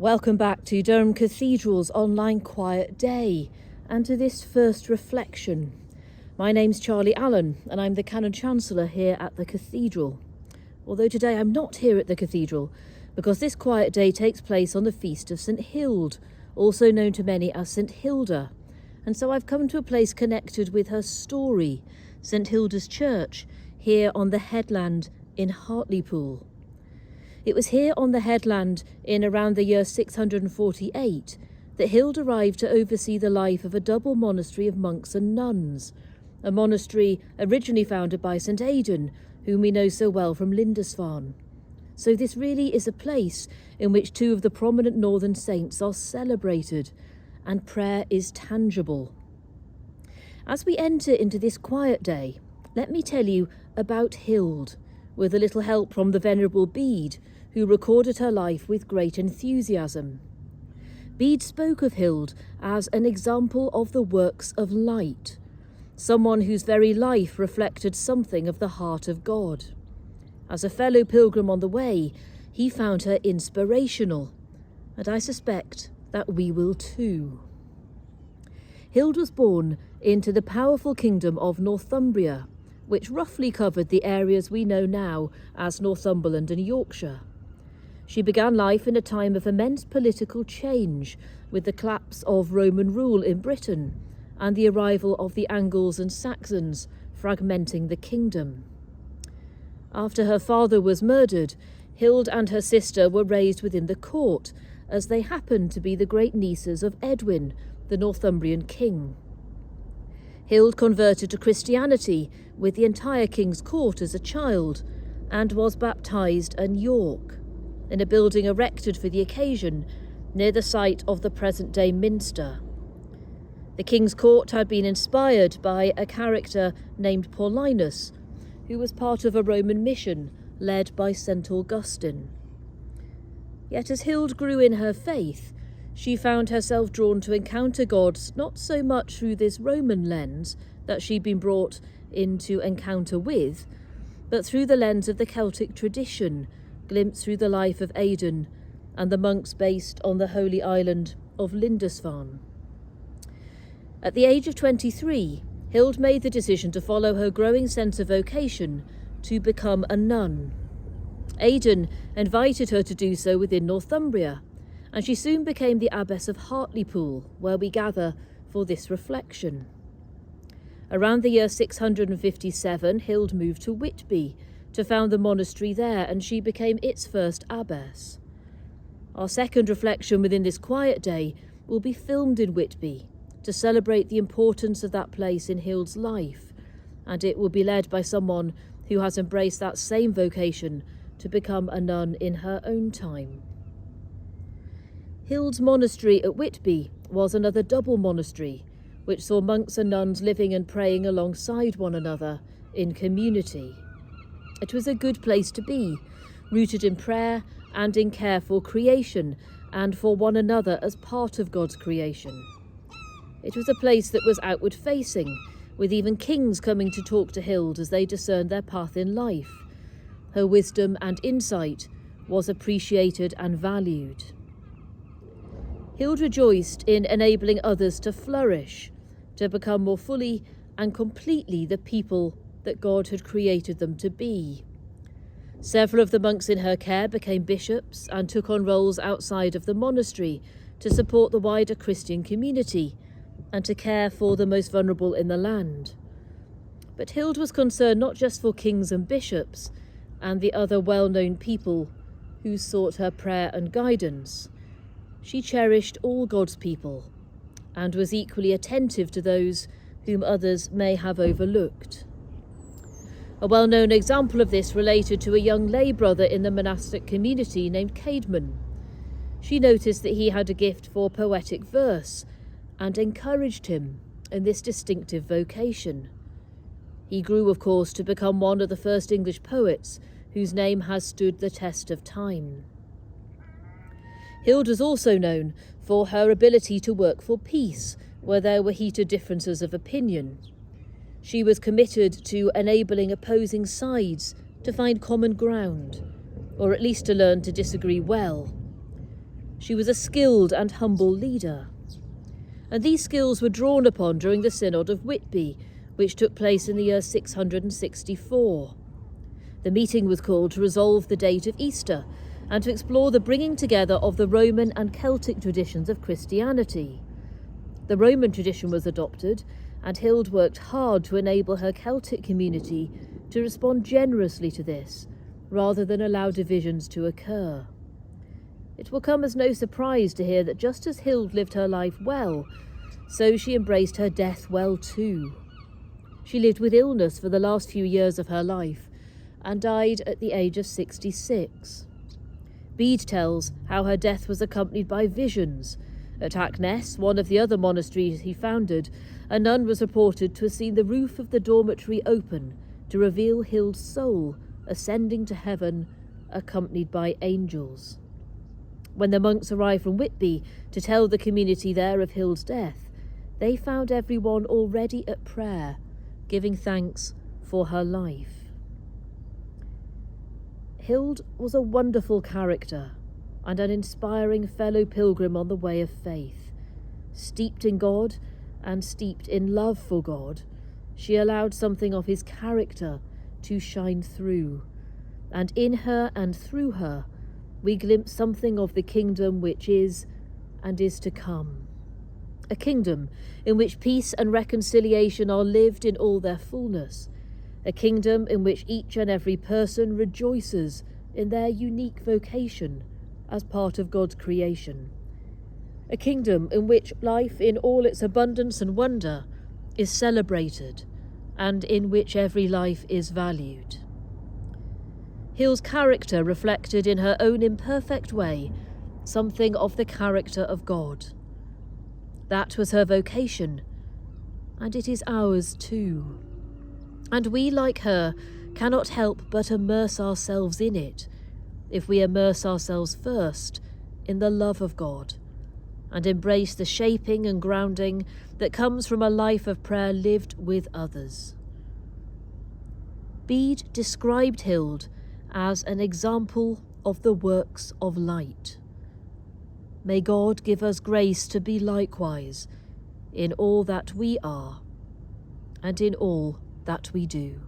Welcome back to Durham Cathedral's online quiet day and to this first reflection. My name's Charlie Allen and I'm the Canon Chancellor here at the Cathedral. Although today I'm not here at the Cathedral because this quiet day takes place on the feast of St Hild, also known to many as St Hilda. And so I've come to a place connected with her story, St Hilda's Church, here on the headland in Hartlepool. It was here on the headland in around the year 648 that Hild arrived to oversee the life of a double monastery of monks and nuns, a monastery originally founded by St Aidan, whom we know so well from Lindisfarne. So this really is a place in which two of the prominent northern saints are celebrated, and prayer is tangible. As we enter into this quiet day, let me tell you about Hild, with a little help from the Venerable Bede, who recorded her life with great enthusiasm. Bede spoke of Hild as an example of the works of light, someone whose very life reflected something of the heart of God. As a fellow pilgrim on the way, he found her inspirational, and I suspect that we will too. Hild was born into the powerful kingdom of Northumbria, which roughly covered the areas we know now as Northumberland and Yorkshire. She began life in a time of immense political change, with the collapse of Roman rule in Britain and the arrival of the Angles and Saxons, fragmenting the kingdom. After her father was murdered, Hild and her sister were raised within the court, as they happened to be the great nieces of Edwin, the Northumbrian king. Hild converted to Christianity with the entire king's court as a child, and was baptised in York, in a building erected for the occasion near the site of the present-day Minster. The king's court had been inspired by a character named Paulinus, who was part of a Roman mission led by St Augustine. Yet as Hild grew in her faith, she found herself drawn to encounter God not so much through this Roman lens that she'd been brought into encounter with, but through the lens of the Celtic tradition, glimpsed through the life of Aidan and the monks based on the holy island of Lindisfarne. At the age of 23, Hild made the decision to follow her growing sense of vocation to become a nun. Aidan invited her to do so within Northumbria, and she soon became the abbess of Hartlepool, where we gather for this reflection. Around the year 657, Hild moved to Whitby to found the monastery there, and she became its first abbess. Our second reflection within this quiet day will be filmed in Whitby to celebrate the importance of that place in Hild's life, and it will be led by someone who has embraced that same vocation to become a nun in her own time. Hild's monastery at Whitby was another double monastery, which saw monks and nuns living and praying alongside one another in community. It was a good place to be, rooted in prayer and in care for creation and for one another as part of God's creation. It was a place that was outward facing, with even kings coming to talk to Hild as they discerned their path in life. Her wisdom and insight was appreciated and valued. Hild rejoiced in enabling others to flourish, to become more fully and completely the people that God had created them to be. Several of the monks in her care became bishops and took on roles outside of the monastery to support the wider Christian community and to care for the most vulnerable in the land. But Hild was concerned not just for kings and bishops and the other well-known people who sought her prayer and guidance. She cherished all God's people and was equally attentive to those whom others may have overlooked. A well-known example of this related to a young lay brother in the monastic community named Canon. She noticed that he had a gift for poetic verse and encouraged him in this distinctive vocation. He grew, of course, to become one of the first English poets whose name has stood the test of time. Hild was also known for her ability to work for peace where there were heated differences of opinion. She was committed to enabling opposing sides to find common ground, or at least to learn to disagree well. She was a skilled and humble leader. And these skills were drawn upon during the Synod of Whitby, which took place in the year 664. The meeting was called to resolve the date of Easter and to explore the bringing together of the Roman and Celtic traditions of Christianity. The Roman tradition was adopted, and Hild worked hard to enable her Celtic community to respond generously to this, rather than allow divisions to occur. It will come as no surprise to hear that just as Hild lived her life well, so she embraced her death well too. She lived with illness for the last few years of her life, and died at the age of 66. Bede tells how her death was accompanied by visions. At Hackness, one of the other monasteries he founded, a nun was reported to have seen the roof of the dormitory open to reveal Hild's soul ascending to heaven, accompanied by angels. When the monks arrived from Whitby to tell the community there of Hild's death, they found everyone already at prayer, giving thanks for her life. Hild was a wonderful character and an inspiring fellow pilgrim on the way of faith. Steeped in God and steeped in love for God, she allowed something of his character to shine through, and in her and through her we glimpse something of the kingdom which is and is to come. A kingdom in which peace and reconciliation are lived in all their fullness. A kingdom in which each and every person rejoices in their unique vocation as part of God's creation. A kingdom in which life in all its abundance and wonder is celebrated, and in which every life is valued. Hild's character reflected in her own imperfect way something of the character of God. That was her vocation, and it is ours too. And we, like her, cannot help but immerse ourselves in it, if we immerse ourselves first in the love of God, and embrace the shaping and grounding that comes from a life of prayer lived with others. Bede described Hild as an example of the works of light. May God give us grace to be likewise in all that we are and in all that we do.